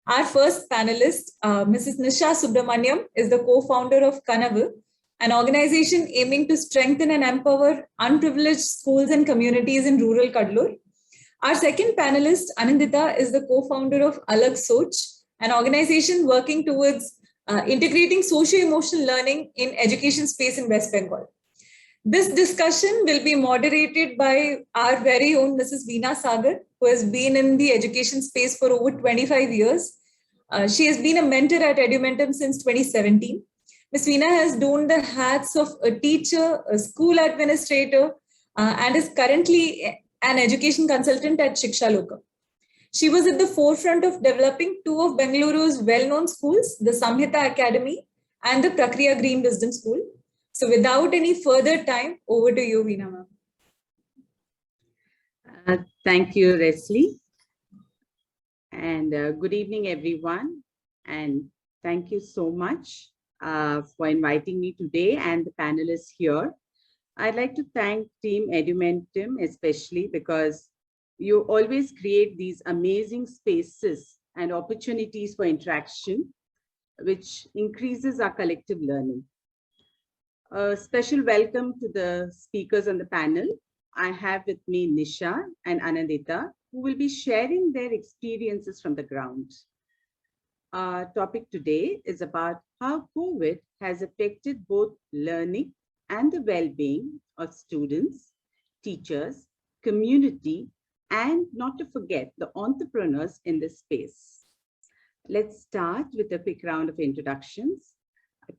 Our first panelist, Mrs. Nisha Subramaniam, is the co-founder of Kanavu, an organization aiming to strengthen and empower unprivileged schools and communities in rural Kadalur. Our second panelist, Anandita, is the co-founder of Alag Soch, an organization working towards integrating socio-emotional learning in education space in West Bengal. This discussion will be moderated by our very own Mrs. Veena Sagar, who has been in the education space for over 25 years. She has been a mentor at Edumentum since 2017. Ms. Veena has donned the hats of a teacher, a school administrator, and is currently an education consultant at Shiksha Loka. She was at the forefront of developing two of Bengaluru's well-known schools, the Samhita Academy and the Prakriya Green Wisdom School. So without any further time, over to you, Veena ma'am. Thank you, Leslie. And good evening, everyone. And thank you so much for inviting me today and the panelists here. I'd like to thank Team Edumentum, especially because you always create these amazing spaces and opportunities for interaction, which increases our collective learning. A special welcome to the speakers on the panel. I have with me Nisha and Anandita, who will be sharing their experiences from the ground. Our topic today is about how COVID has affected both learning and the well-being of students, teachers, community, and not to forget the entrepreneurs in this space. Let's start with a quick round of introductions.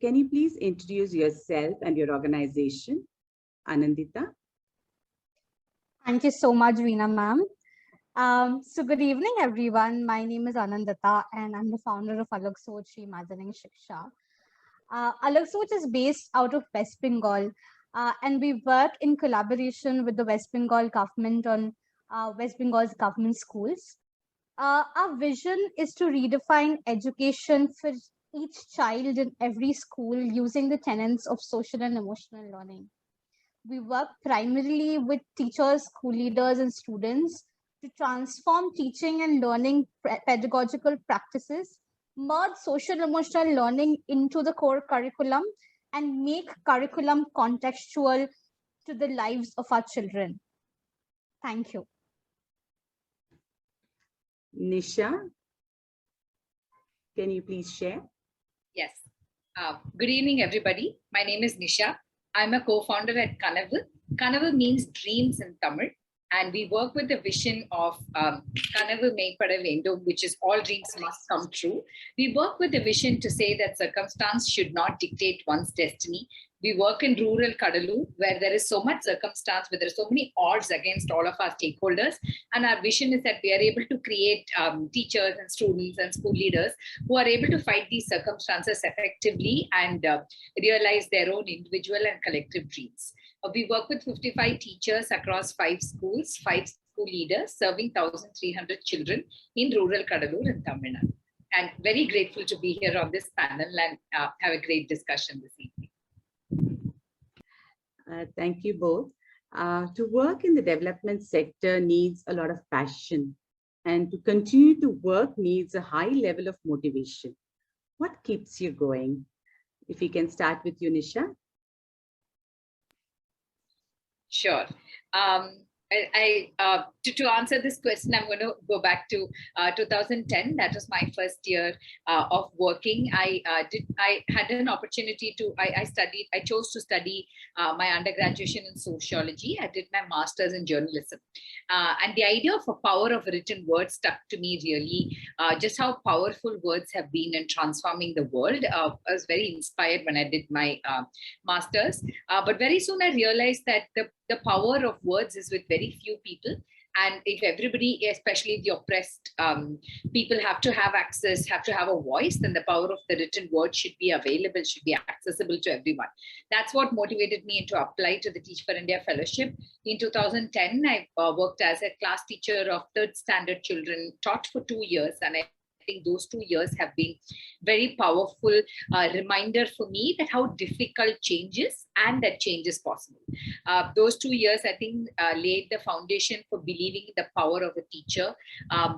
Can you please introduce yourself and your organization? Anandita. Thank you so much, Veena ma'am. So good evening, everyone. My name is Anandita, and I'm the founder of Alag Soch Reimagining Shiksha. Alag Soch is based out of West Bengal, and we work in collaboration with the West Bengal government on West Bengal's government schools. Our vision is to redefine education for each child in every school using the tenets of social and emotional learning. We work primarily with teachers, school leaders, and students to transform teaching and learning pedagogical practices, merge social emotional learning into the core curriculum, and make curriculum contextual to the lives of our children. Thank you. Nisha, can you please share? Yes. Good evening, everybody. My name is Nisha. I'm a co-founder at Kanavu. Kanavu means dreams in Tamil. And we work with the vision of Kanavu Meipada Vendum, which is all dreams must come true. We work with the vision to say that circumstance should not dictate one's destiny. We work in rural Kadalur, where there is so much circumstance, where there are so many odds against all of our stakeholders. And our vision is that we are able to create teachers and students and school leaders who are able to fight these circumstances effectively and realize their own individual and collective dreams. We work with 55 teachers across 5 schools, 5 school leaders, serving 1,300 children in rural Kadalur and Tamil Nadu. And very grateful to be here on this panel and have a great discussion this evening. Thank you both. To work in the development sector needs a lot of passion, and to continue to work needs a high level of motivation. What keeps you going? If we can start with you, Nisha. Sure. To answer this question, I'm going to go back to 2010. That was my first year of working. I had an opportunity to, I chose to study my undergraduate in sociology. I did my master's in journalism. And the idea of a power of written words stuck to me really, just how powerful words have been in transforming the world. I was very inspired when I did my master's. But very soon I realized that the power of words is with very few people. And if everybody, especially the oppressed people, have to have access, have to have a voice, then the power of the written word should be available, should be accessible to everyone. That's what motivated me to apply to the Teach for India Fellowship. In 2010, I worked as a class teacher of 3rd standard children, taught for 2 years, and I think those 2 years have been very powerful reminder for me that how difficult change is and that change is possible. Those 2 years, I think, laid the foundation for believing in the power of a teacher.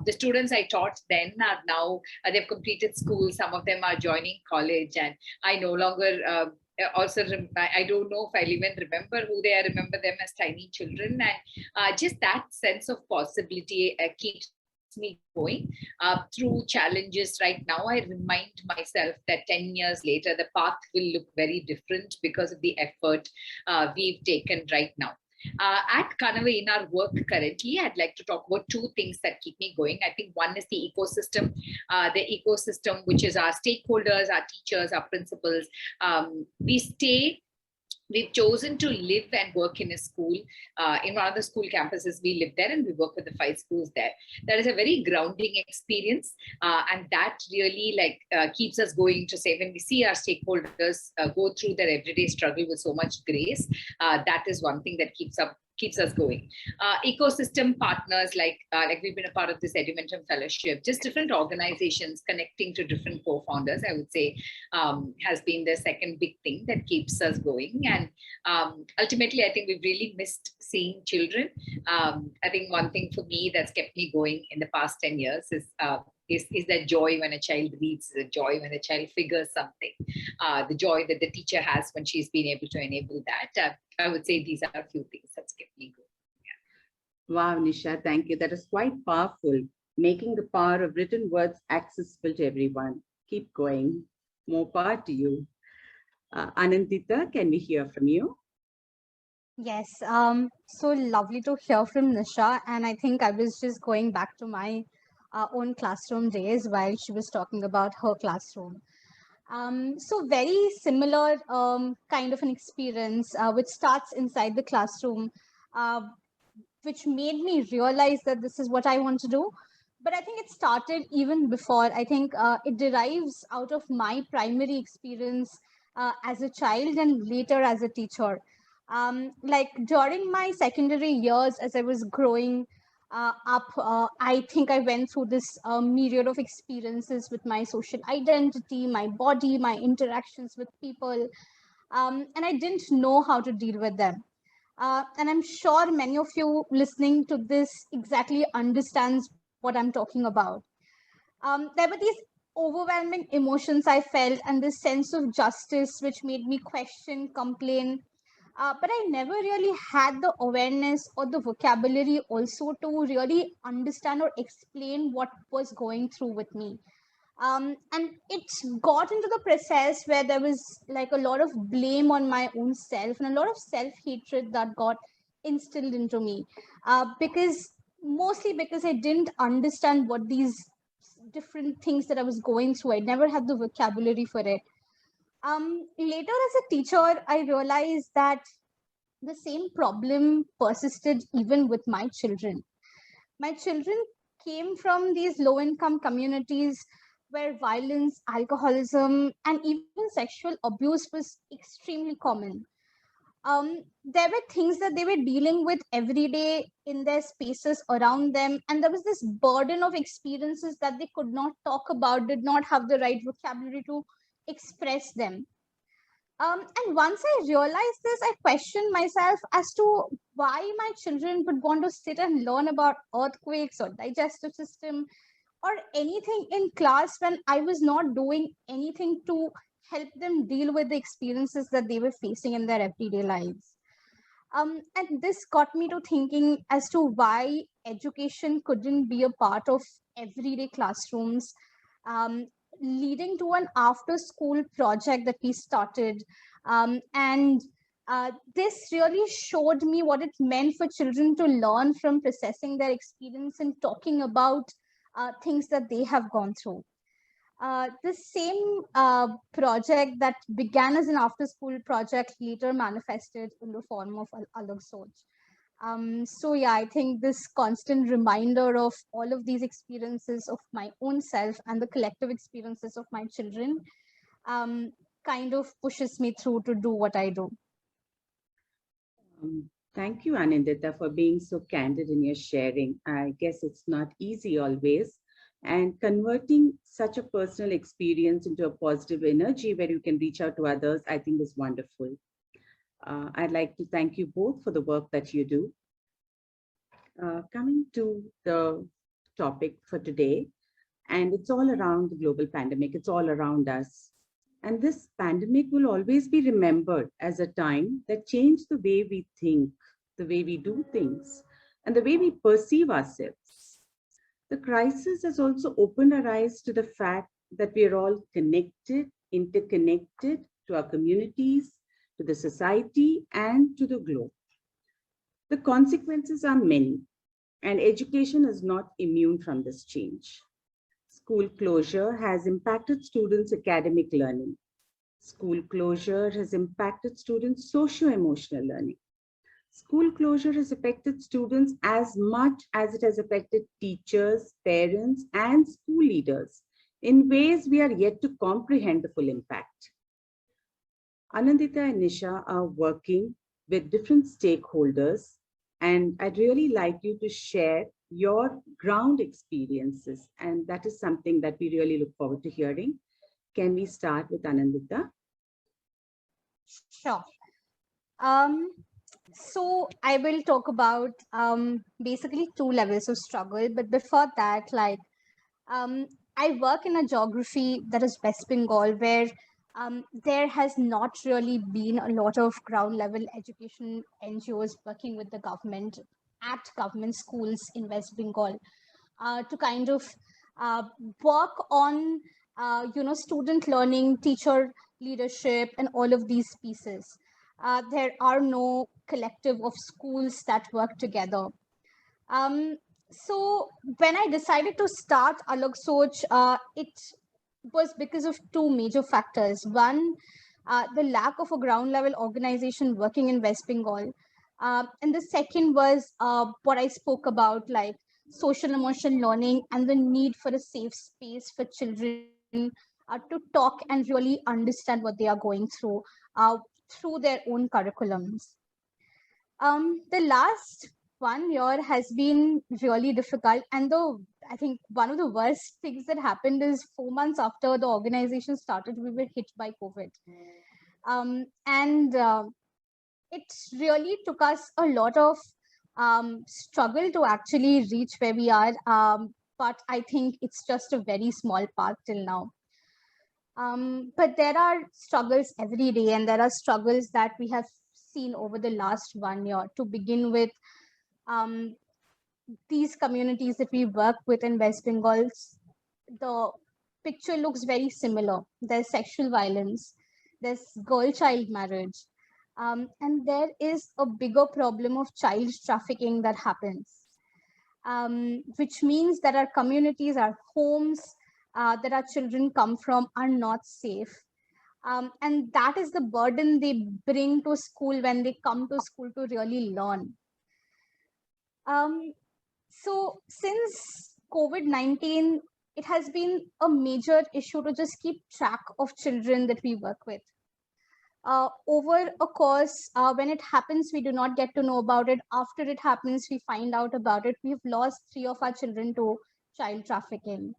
The students I taught then are now, they've completed school. Some of them are joining college, and I no longer I don't know if I'll even remember who they are. I remember them as tiny children, and just that sense of possibility keeps me going through challenges. Right now, I remind myself that 10 years later, the path will look very different because of the effort we've taken right now. At Kanava, in our work currently, I'd like to talk about 2 things that keep me going. I think one is the ecosystem, which is our stakeholders, our teachers, our principals. We've chosen to live and work in a school. In one of the school campuses, we live there and we work with the 5 schools there. That is a very grounding experience. And that really keeps us going to say, when we see our stakeholders go through their everyday struggle with so much grace, that is one thing that keeps us going. Ecosystem partners, like we've been a part of this Edumentum Fellowship, just different organizations connecting to different co-founders, I would say, has been the second big thing that keeps us going. And ultimately, I think we've really missed seeing children. I think one thing for me that's kept me going in the past 10 years is that joy when a child reads, the joy when a child figures something, the joy that the teacher has when she's been able to enable that. I would say these are a few things that's kept me going. Yeah. Wow, Nisha, thank you. That is quite powerful, making the power of written words accessible to everyone. Keep going. More power to you. Anandita, can we hear from you? Yes, so lovely to hear from Nisha. And I think I was just going back to my own classroom days while she was talking about her classroom. So very similar kind of an experience which starts inside the classroom, uh, which made me realize that this is what I want to do. But I think it started even before. I think it derives out of my primary experience as a child and later as a teacher. Like during my secondary years, as I was growing up, I think I went through this myriad of experiences with my social identity, my body, my interactions with people, and I didn't know how to deal with them. And I'm sure many of you listening to this exactly understands what I'm talking about. There were these overwhelming emotions I felt and this sense of justice which made me question, complain. But I never really had the awareness or the vocabulary also to really understand or explain what was going through with me. And it got into the process where there was like a lot of blame on my own self and a lot of self-hatred that got instilled into me, because mostly because I didn't understand what these different things that I was going through. I never had the vocabulary for it. Later as a teacher, I realized that the same problem persisted even with my children. My children came from these low income communities where violence, alcoholism, and even sexual abuse was extremely common. There were things that they were dealing with every day in their spaces around them, and there was this burden of experiences that they could not talk about, did not have the right vocabulary to express them. And once I realized this, I questioned myself as to why my children would want to sit and learn about earthquakes or digestive system or anything in class when I was not doing anything to help them deal with the experiences that they were facing in their everyday lives. And this got me to thinking as to why education couldn't be a part of everyday classrooms, um, leading to an after school project that we started. And this really showed me what it meant for children to learn from processing their experience and talking about things that they have gone through. The same project that began as an after school project later manifested in the form of Alag Soch. So yeah, I think this constant reminder of all of these experiences of my own self and the collective experiences of my children kind of pushes me through to do what I do. Thank you, Anandita, for being so candid in your sharing. I guess it's not easy always And converting such a personal experience into a positive energy where you can reach out to others, I think is wonderful. I'd like to thank you both for the work that you do. Coming to the topic for today, and it's all around the global pandemic, it's all around us. And this pandemic will always be remembered as a time that changed the way we think, the way we do things, and the way we perceive ourselves. The crisis has also opened our eyes to the fact that we are all connected, interconnected to our communities, to the society, and to the globe. The consequences are many, and education is not immune from this change. School closure has impacted students' academic learning. School closure has impacted students' socio-emotional learning. School closure has affected students as much as it has affected teachers, parents, and school leaders in ways we are yet to comprehend the full impact. Anandita and Nisha are working with different stakeholders, and I'd really like you to share your ground experiences, and that is something that we really look forward to hearing. Can we start with Anandita? Sure. So I will talk about basically two levels of struggle. But before that, I work in a geography that is West Bengal, where there has not really been a lot of ground level education NGOs working with the government at government schools in West Bengal to kind of work on student learning, teacher leadership, and all of these pieces. There are no collective of schools that work together. So when I decided to start Alag Soch, it was because of two major factors. One, the lack of a ground level organization working in West Bengal. And the second was what I spoke about, like social emotional learning and the need for a safe space for children to talk and really understand what they are going through their own curriculums. The last 1 year has been really difficult, and I think one of the worst things that happened is 4 months after the organization started, we were hit by COVID, and it really took us a lot of struggle to actually reach where we are. But I think it's just a very small part till now. But there are struggles every day, and there are struggles that we have seen over the last 1 year. To begin with, these communities that we work with in West Bengal, the picture looks very similar. There's sexual violence, there's girl-child marriage, and there is a bigger problem of child trafficking that happens, which means that our communities, our homes, that our children come from are not safe. And that is the burden they bring to school when they come to school to really learn. So since COVID-19, it has been a major issue to just keep track of children that we work with. Over a course, when it happens, we do not get to know about it. After it happens, we find out about it. We've lost 3 of our children to child trafficking.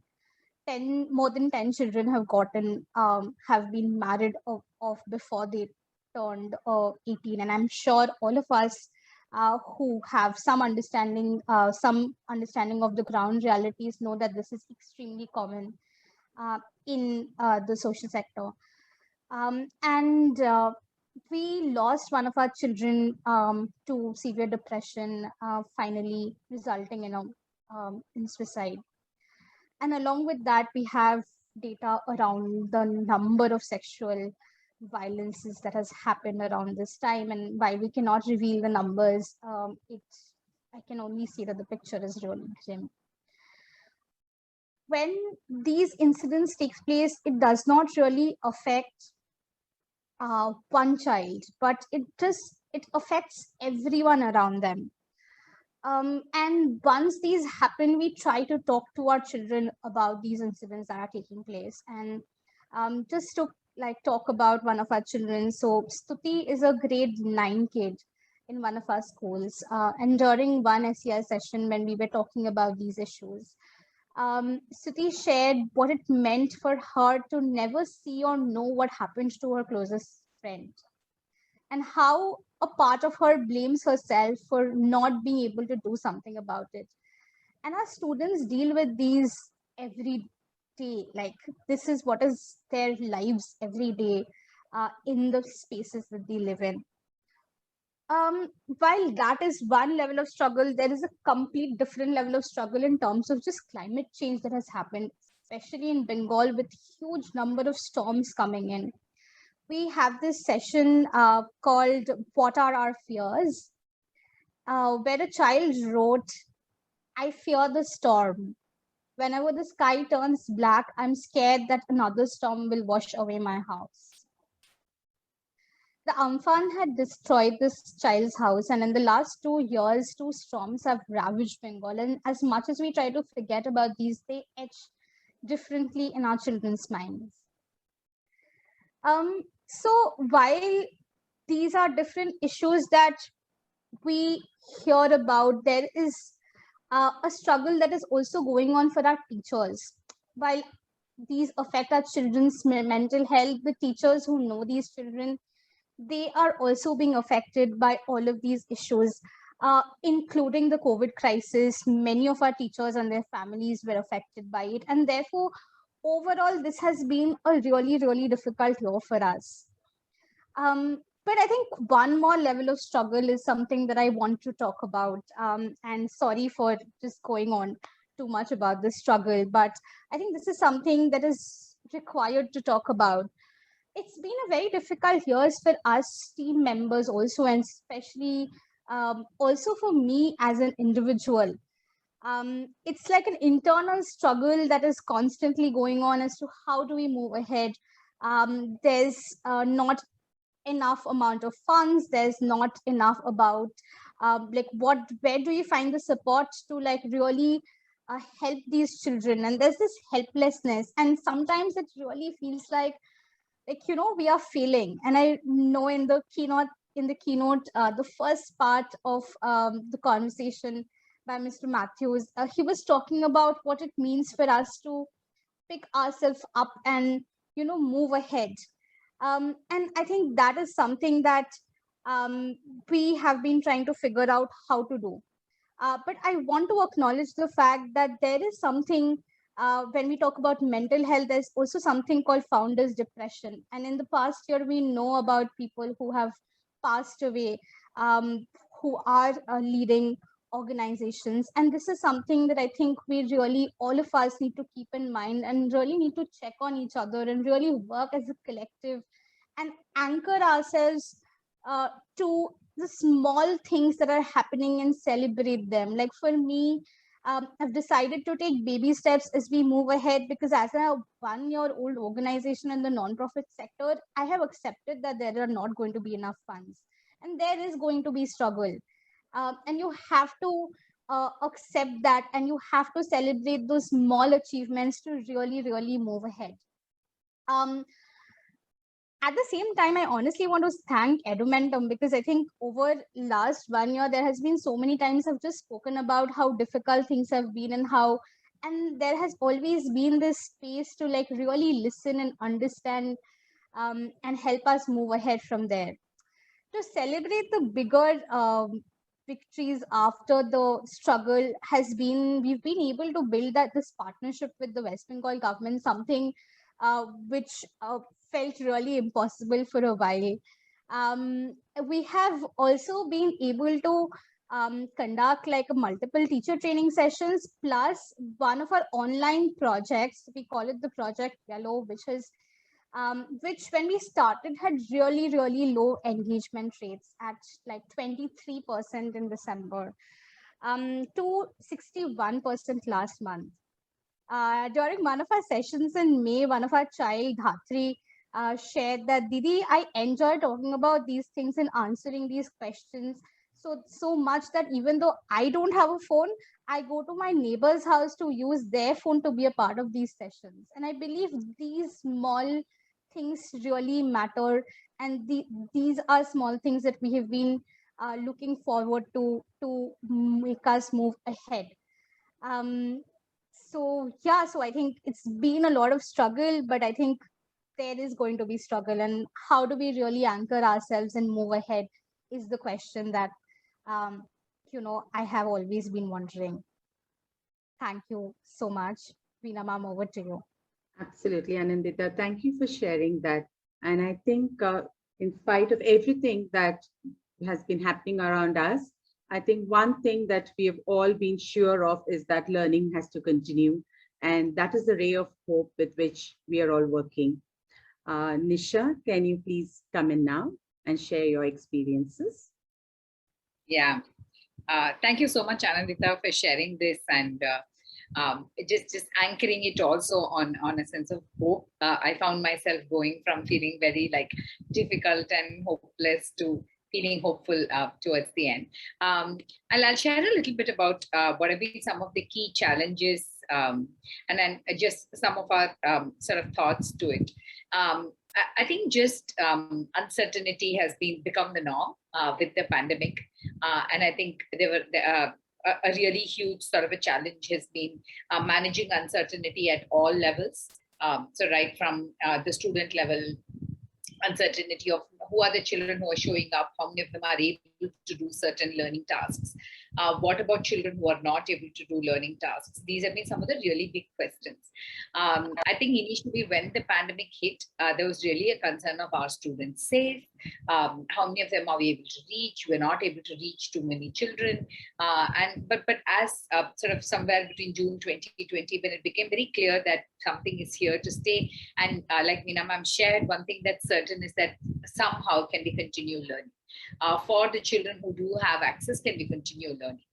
More than 10 children have been married off before they turned 18. And I'm sure all of us who have some understanding of the ground realities know that this is extremely common in the social sector. And we lost one of our children to severe depression, finally resulting in suicide. And along with that, we have data around the number of sexual violences that has happened around this time. And while we cannot reveal the numbers, I can only see that the picture is really grim. When these incidents take place, it does not really affect one child, but it affects everyone around them. And once these happen, we try to talk to our children about these incidents that are taking place. And just to talk about one of our children. So Stuti is a grade 9 kid in one of our schools. And during one SEI session, when we were talking about these issues, Suti shared what it meant for her to never see or know what happened to her closest friend, and how a part of her blames herself for not being able to do something about it. And our students deal with these every day. Like, this is what is their lives every day, in the spaces that they live in. While that is one level of struggle, there is a complete different level of struggle in terms of just climate change that has happened, especially in Bengal, with huge number of storms coming in. We have this session called "What Are Our Fears," where a child wrote, "I fear the storm. Whenever the sky turns black, I'm scared that another storm will wash away my house." The Amphan had destroyed this child's house, and in the last 2 years, two storms have ravaged Bengal. And as much as we try to forget about these, they etch differently in our children's minds. So while these are different issues that we hear about, there is a struggle that is also going on for our teachers. While these affect our children's mental health, the teachers who know these children, they are also being affected by all of these issues, including the COVID crisis. Many of our teachers and their families were affected by it. And therefore, overall, this has been a really, really difficult year for us. But I think one more level of struggle is something that I want to talk about. And sorry for just going on too much about this struggle, but I think this is something that is required to talk about. It's been a very difficult years for us team members also, and especially also for me as an individual. It's like an internal struggle that is constantly going on as to how do we move ahead. There's not enough amount of funds, there's not enough about like where do you find the support to like really help these children, and there's this helplessness, and sometimes it really feels like we are failing. And I know in the keynote, the first part of the conversation by Mr. Matthews, he was talking about what it means for us to pick ourselves up and move ahead. And I think that is something that we have been trying to figure out how to do. But I want to acknowledge the fact that there is something, when we talk about mental health, there's also something called founders depression. And in the past year, we know about people who have passed away, who are leading organizations. And this is something that I think we really, all of us need to keep in mind and really need to check on each other and really work as a collective and anchor ourselves to the small things that are happening and celebrate them. Like for me, I've decided to take baby steps as we move ahead, because as a 1-year-old organization in the nonprofit sector, I have accepted that there are not going to be enough funds and there is going to be struggle. And you have to accept that, and you have to celebrate those small achievements to really, really move ahead. At the same time, I honestly want to thank Edumentum, because I think over last 1 year, there has been so many times I've just spoken about how difficult things have been and there has always been this space to like really listen and understand and help us move ahead from there. To celebrate the bigger victories after the struggle we've been able to build this partnership with the West Bengal government, something which felt really impossible for a while. We have also been able to conduct like multiple teacher training sessions, plus one of our online projects, we call it the Project Yellow, which when we started had really, really low engagement rates at like 23% in December, to 61% last month. During one of our sessions in May, one of our child, Dhatri, shared that, Didi, I enjoy talking about these things and answering these questions so much that even though I don't have a phone, I go to my neighbor's house to use their phone to be a part of these sessions. And I believe these small things really matter. And these are small things that we have been looking forward to make us move ahead. So yeah, so I think it's been a lot of struggle, but I think there is going to be struggle, and how do we really anchor ourselves and move ahead is the question that um, I have always been wondering. Thank you so much. Veena ma'am, over to you. Absolutely, Anandita. Thank you for sharing that. And I think in spite of everything that has been happening around us, I think one thing that we have all been sure of is that learning has to continue. And that is the ray of hope with which we are all working. Nisha, can you please come in now and share your experiences? Yeah. Thank you so much, Anandita, for sharing this and just anchoring it also on a sense of hope. I found myself going from feeling very like difficult and hopeless to feeling hopeful towards the end. I'll share a little bit about what have been some of the key challenges and then just some of our sort of thoughts to it. I think just uncertainty has become the norm with the pandemic. And I think a really huge sort of a challenge has been managing uncertainty at all levels. So right from the student level, uncertainty of who are the children who are showing up, how many of them are able to do certain learning tasks. What about children who are not able to do learning tasks? These have been some of the really big questions. I think initially when the pandemic hit, there was really a concern of our students safe. How many of them are we able to reach? We're not able to reach too many children. But as sort of somewhere between June 2020, when it became very clear that something is here to stay, and like Veena ma'am shared, one thing that's certain is that somehow can we continue learning. For the children who do have access, can we continue learning?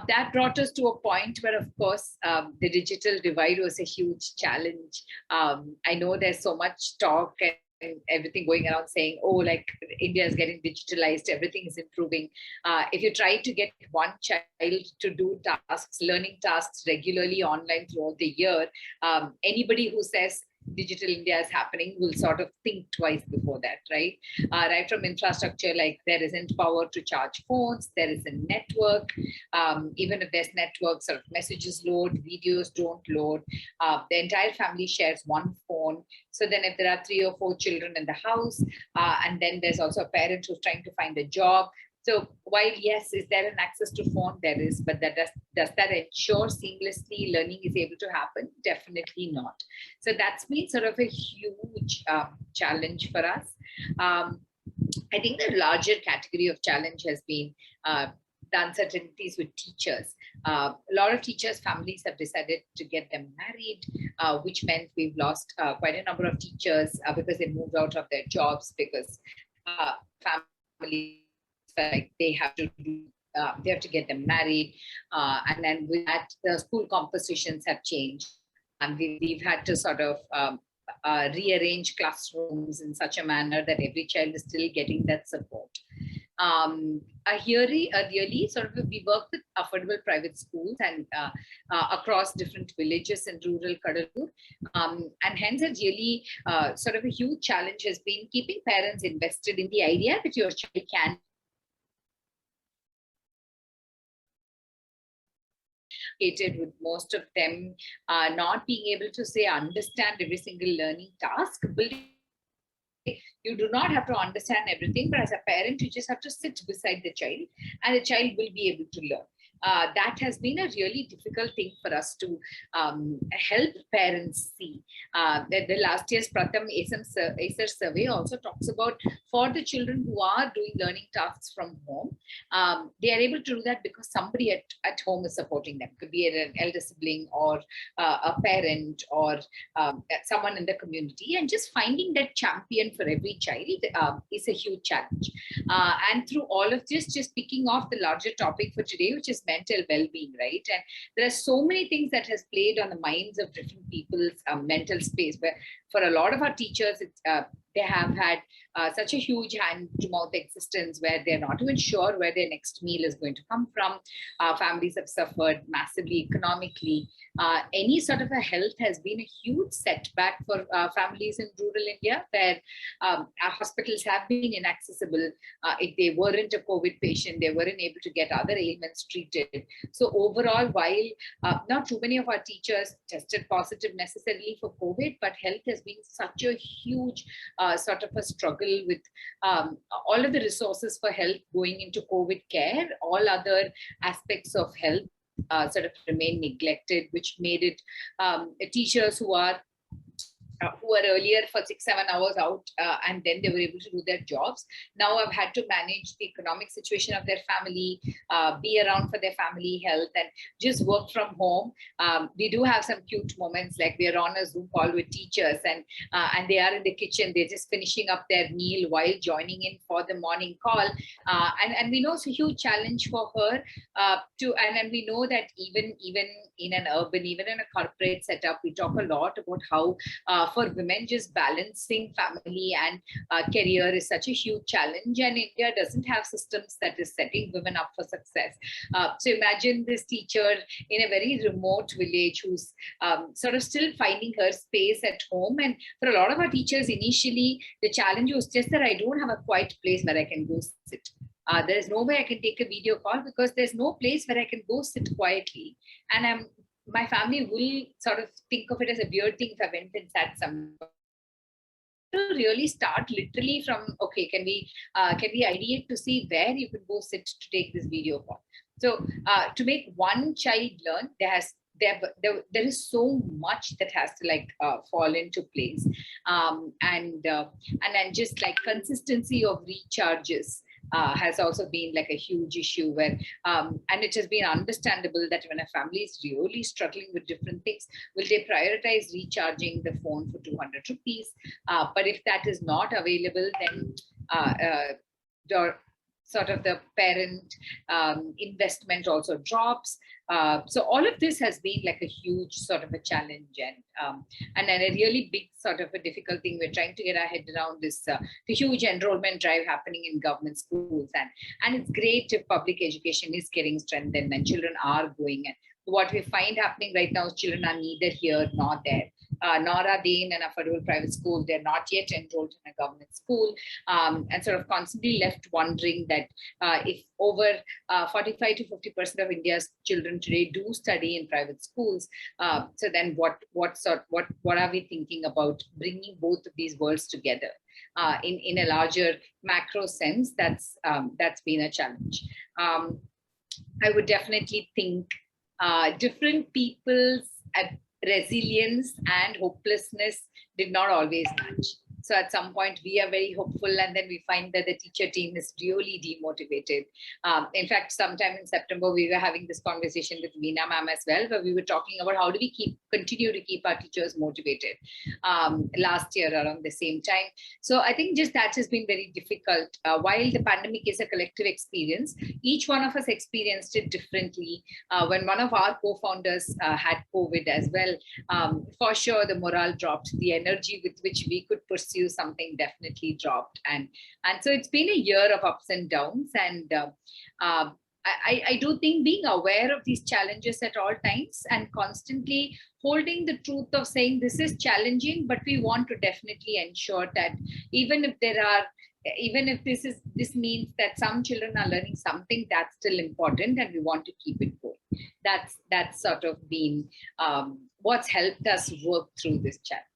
That brought us to a point where, of course, the digital divide was a huge challenge. I know there's so much talk and everything going around saying, oh, like India is getting digitalized, everything is improving. If you try to get one child to do tasks, learning tasks regularly online throughout the year, anybody who says digital India is happening will sort of think twice before that, right? Right from infrastructure, like there isn't power to charge phones, there is a network. Even if there's network, sort of messages load, videos don't load. The entire family shares one phone. So then if there are 3 or 4 children in the house, and then there's also a parent who's trying to find a job. So while yes, is there an access to phone? There is, but that does that ensure seamlessly learning is able to happen? Definitely not. So that's been sort of a huge challenge for us. I think the larger category of challenge has been the uncertainties with teachers. A lot of teachers' families have decided to get them married, which meant we've lost quite a number of teachers because they moved out of their jobs because families like they have to get them married, and then with that the school compositions have changed, and we've had to sort of rearrange classrooms in such a manner that every child is still getting that support. Really sort of we work with affordable private schools and across different villages in rural Kadalur, and hence a really sort of a huge challenge has been keeping parents invested in the idea that your child can with most of them not being able to say understand every single learning task. You do not have to understand everything, but as a parent, you just have to sit beside the child and the child will be able to learn. That has been a really difficult thing for us to help parents see. The last year's Pratham ACER survey also talks about for the children who are doing learning tasks from home, they are able to do that because somebody at home is supporting them. Could be an elder sibling or a parent or someone in the community, and just finding that champion for every child is a huge challenge. And through all of this, just picking off the larger topic for today, which is mental well-being, right? And there are so many things that has played on the minds of different people's mental space, where for a lot of our teachers, it's they have had such a huge hand-to-mouth existence where they're not even sure where their next meal is going to come from. Families have suffered massively economically. Any sort of a health has been a huge setback for families in rural India, where our hospitals have been inaccessible. If they weren't a COVID patient, they weren't able to get other ailments treated. So overall, while not too many of our teachers tested positive necessarily for COVID, but health has been such a huge sort of a struggle with all of the resources for health going into COVID care. All other aspects of health sort of remain neglected, which made it teachers who are earlier for 6-7 hours out and then they were able to do their jobs. Now I've had to manage the economic situation of their family, be around for their family health, and just work from home. We do have some cute moments, like we are on a Zoom call with teachers and they are in the kitchen, they're just finishing up their meal while joining in for the morning call. And we know it's a huge challenge for her and we know that even in an urban, even in a corporate setup, we talk a lot about how for women, just balancing family and career is such a huge challenge, and India doesn't have systems that is setting women up for success. So imagine this teacher in a very remote village who's sort of still finding her space at home. And for a lot of our teachers, initially, the challenge was just that I don't have a quiet place where I can go sit. There is no way I can take a video call because there's no place where I can go sit quietly. And my family will sort of think of it as a weird thing if I went and sat somewhere. To really start literally from, okay, can we ideate to see where you could go sit to take this video call? So to make one child learn, there is so much that has to fall into place, and then just like consistency of recharges has also been like a huge issue where, and it has been understandable that when a family is really struggling with different things, will they prioritize recharging the phone for 200 rupees? But if that is not available, then sort of the parent investment also drops. So all of this has been like a huge sort of a challenge, and then a really big sort of a difficult thing. We're trying to get our head around this the huge enrollment drive happening in government schools, and it's great if public education is getting strengthened and children are going. And what we find happening right now is children are neither here nor there. Nor are they in an affordable private school. They're not yet enrolled in a government school, and sort of constantly left wondering that if over 45 to 50% of India's children today do study in private schools, so then what are we thinking about bringing both of these worlds together in a larger macro sense? That's been a challenge. I would definitely think different people's resilience and hopelessness did not always match. So at some point we are very hopeful, and then we find that the teacher team is really demotivated. In fact, sometime in September, we were having this conversation with Veena ma'am as well, where we were talking about how do we continue to keep our teachers motivated last year around the same time. So I think just that has been very difficult. While the pandemic is a collective experience, each one of us experienced it differently. When one of our co-founders had COVID as well, for sure the morale dropped, the energy with which we could pursue something definitely dropped, and so it's been a year of ups and downs, and I do think being aware of these challenges at all times and constantly holding the truth of saying this is challenging, but we want to definitely ensure that even if this means that some children are learning something, that's still important, and we want to keep it going. That's sort of been what's helped us work through this challenge.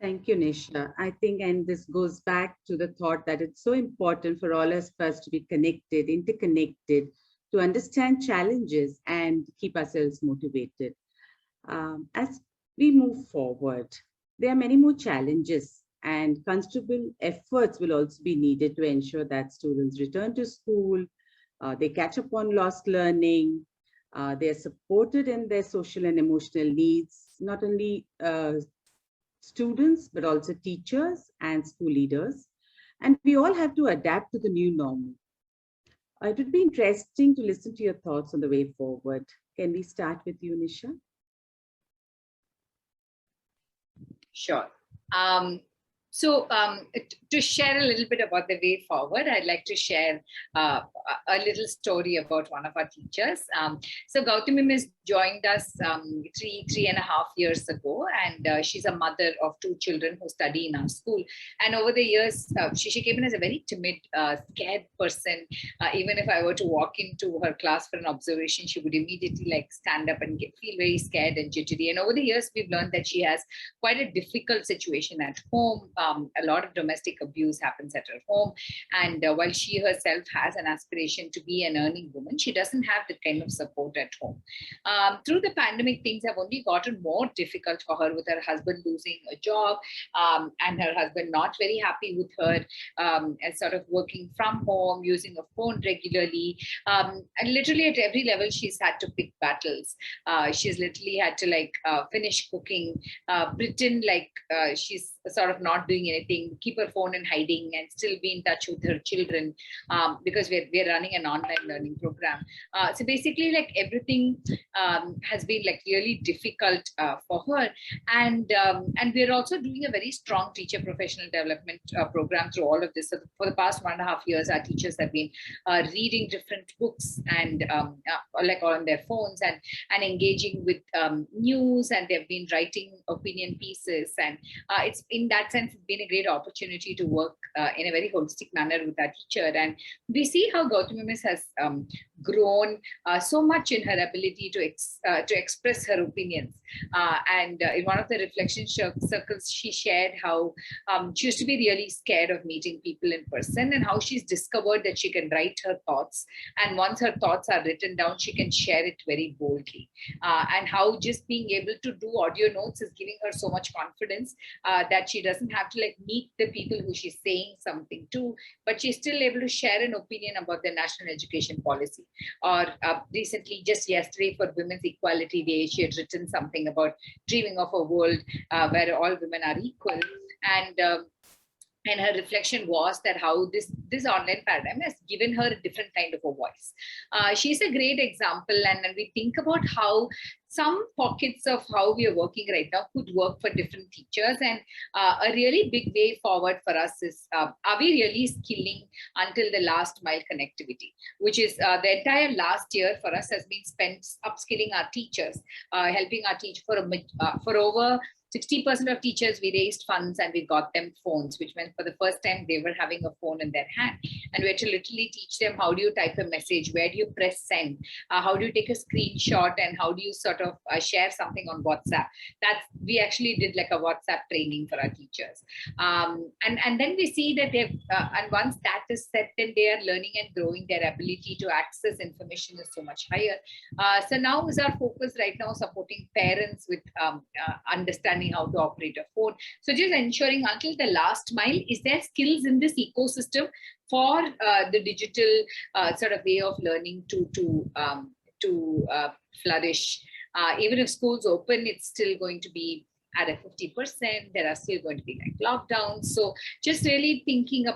Thank you, Nisha. I think, and this goes back to the thought that it's so important for all of us to be connected, interconnected, to understand challenges and keep ourselves motivated. As we move forward, there are many more challenges, and considerable efforts will also be needed to ensure that students return to school, they catch up on lost learning, they are supported in their social and emotional needs, not only students, but also teachers and school leaders. And we all have to adapt to the new normal. It would be interesting to listen to your thoughts on the way forward. Can we start with you, Nisha? Sure. To share a little bit about the way forward, I'd like to share a little story about one of our teachers. So Gautami Miss joined us 3.5 years ago, and she's a mother of 2 children who study in our school. And over the years, she came in as a very timid, scared person. Even if I were to walk into her class for an observation, she would immediately like stand up and feel very scared and jittery. And over the years, we've learned that she has quite a difficult situation at home. A lot of domestic abuse happens at her home. And while she herself has an aspiration to be an earning woman, she doesn't have the kind of support at home. Through the pandemic, things have only gotten more difficult for her, with her husband losing a job and her husband not very happy with her, and sort of working from home, using a phone regularly. And literally at every level, she's had to pick battles. She's literally had to finish cooking, pretend like she's sort of not doing anything, keep her phone in hiding, and still be in touch with her children, because we're running an online learning program. So basically, like everything has been like really difficult for her, and we're also doing a very strong teacher professional development program through all of this. So for the past 1.5 years, our teachers have been reading different books and like on their phones and engaging with news, and they've been writing opinion pieces, and it's in that sense, it's been a great opportunity to work in a very holistic manner with our teacher. And we see how Gautami Miss has grown so much in her ability to express her opinions. And in one of the reflection circles, she shared how she used to be really scared of meeting people in person, and how she's discovered that she can write her thoughts. And once her thoughts are written down, she can share it very boldly. And how just being able to do audio notes is giving her so much confidence that she doesn't have to like meet the people who she's saying something to, but she's still able to share an opinion about the national education policy. Or recently, just yesterday for Women's Equality Day, she had written something about dreaming of a world where all women are equal. And her reflection was that how this online paradigm has given her a different kind of a voice. She's a great example, and we think about how some pockets of how we are working right now could work for different teachers. And a really big way forward for us is, are we really skilling until the last mile connectivity, which is the entire last year for us has been spent upskilling our teachers, helping our teach for over 60% of teachers, we raised funds and we got them phones, which meant for the first time they were having a phone in their hand. And we had to literally teach them, how do you type a message? Where do you press send? How do you take a screenshot? And how do you sort of share something on WhatsApp? We actually did like a WhatsApp training for our teachers. And then we see that and once that is set, then they are learning and growing. Their ability to access information is so much higher. So now is our focus right now supporting parents with understanding how to operate a phone. So just ensuring until the last mile, is there skills in this ecosystem for the digital sort of way of learning to flourish. Even if schools open, it's still going to be at a 50%. There are still going to be like lockdowns. So just really thinking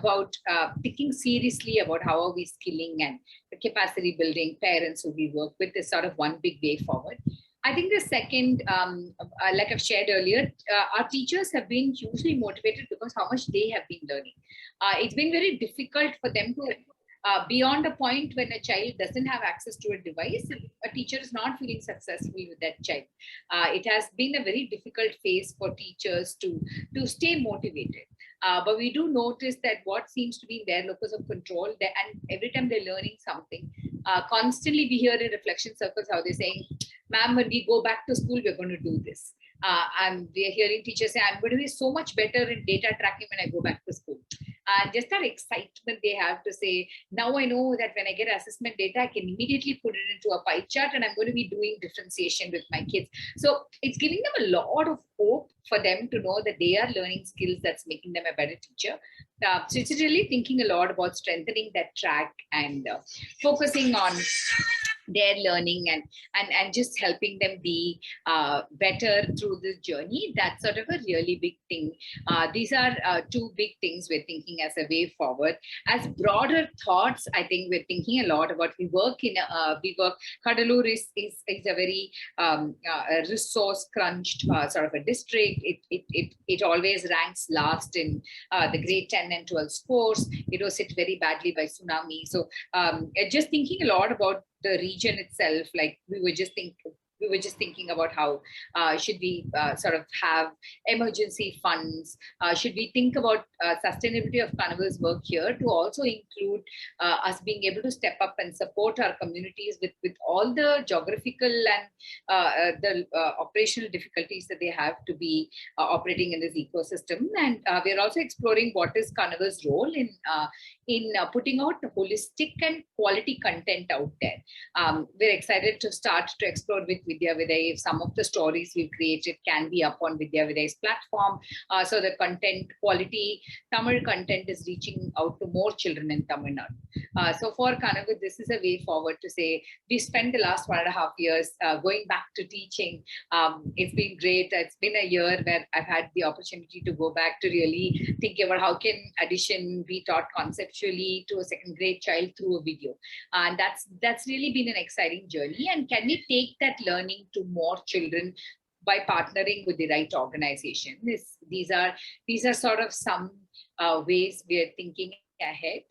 seriously about how are we skilling and the capacity building parents who we work with is sort of one big way forward. I think the second, like I've shared earlier, our teachers have been hugely motivated because how much they have been learning. It's been very difficult for them to, beyond a point when a child doesn't have access to a device, a teacher is not feeling successful with that child. It has been a very difficult phase for teachers to stay motivated. But we do notice that what seems to be in their locus of control, and every time they're learning something, constantly we hear in reflection circles how they're saying, ma'am, when we go back to school, we're going to do this. And we're hearing teachers say, I'm going to be so much better in data tracking when I go back to school. Just that excitement they have to say, now I know that when I get assessment data, I can immediately put it into a pie chart and I'm going to be doing differentiation with my kids. So it's giving them a lot of hope for them to know that they are learning skills that's making them a better teacher. So it's really thinking a lot about strengthening that track and focusing on their learning and just helping them be better through this journey. That's sort of a really big thing. These are two big things we're thinking as a way forward. As broader thoughts, I think we're thinking a lot about, Cuddalore is a very resource crunched sort of a district. It always ranks last in the grade 10 and 12 scores. It was hit very badly by tsunami. So just thinking a lot about the region itself, like we were just thinking about how should we sort of have emergency funds? Should we think about sustainability of Kanava's work here to also include us being able to step up and support our communities with all the geographical and the operational difficulties that they have to be operating in this ecosystem. And we're also exploring what is Kanava's role in putting out holistic and quality content out there. We're excited to start to explore with Vidya Viday if some of the stories we've created can be up on Vidya Viday's platform. So the content quality, Tamil content is reaching out to more children in Tamil Nadu. So for Kanava, this is a way forward to say, we spent the last 1.5 years going back to teaching. It's been great. It's been a year where I've had the opportunity to go back to really think about how can addition be taught conceptually to a second grade child through a video. And that's really been an exciting journey. And can we take that learning to more children by partnering with the right organization? These are sort of some ways we are thinking ahead,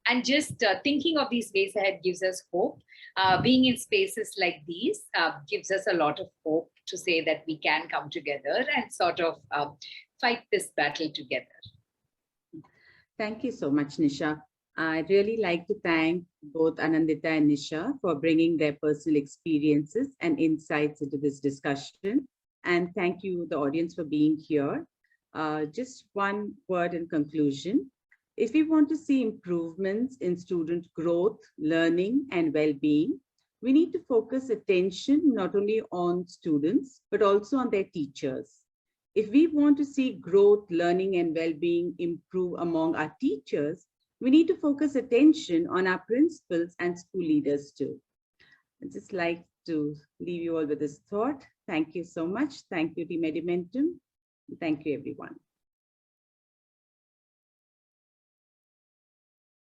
and just thinking of these ways ahead gives us hope. Being in spaces like these gives us a lot of hope to say that we can come together and sort of fight this battle together. Thank you so much, Nisha. I'd really like to thank both Anandita and Nisha for bringing their personal experiences and insights into this discussion. And thank you, the audience, for being here. Just one word in conclusion. If we want to see improvements in student growth, learning, and well-being, we need to focus attention not only on students, but also on their teachers. If we want to see growth, learning, and well-being improve among our teachers, we need to focus attention on our principals and school leaders too. I'd just like to leave you all with this thought. Thank you so much. Thank you, Team Edimentum. Thank you, everyone.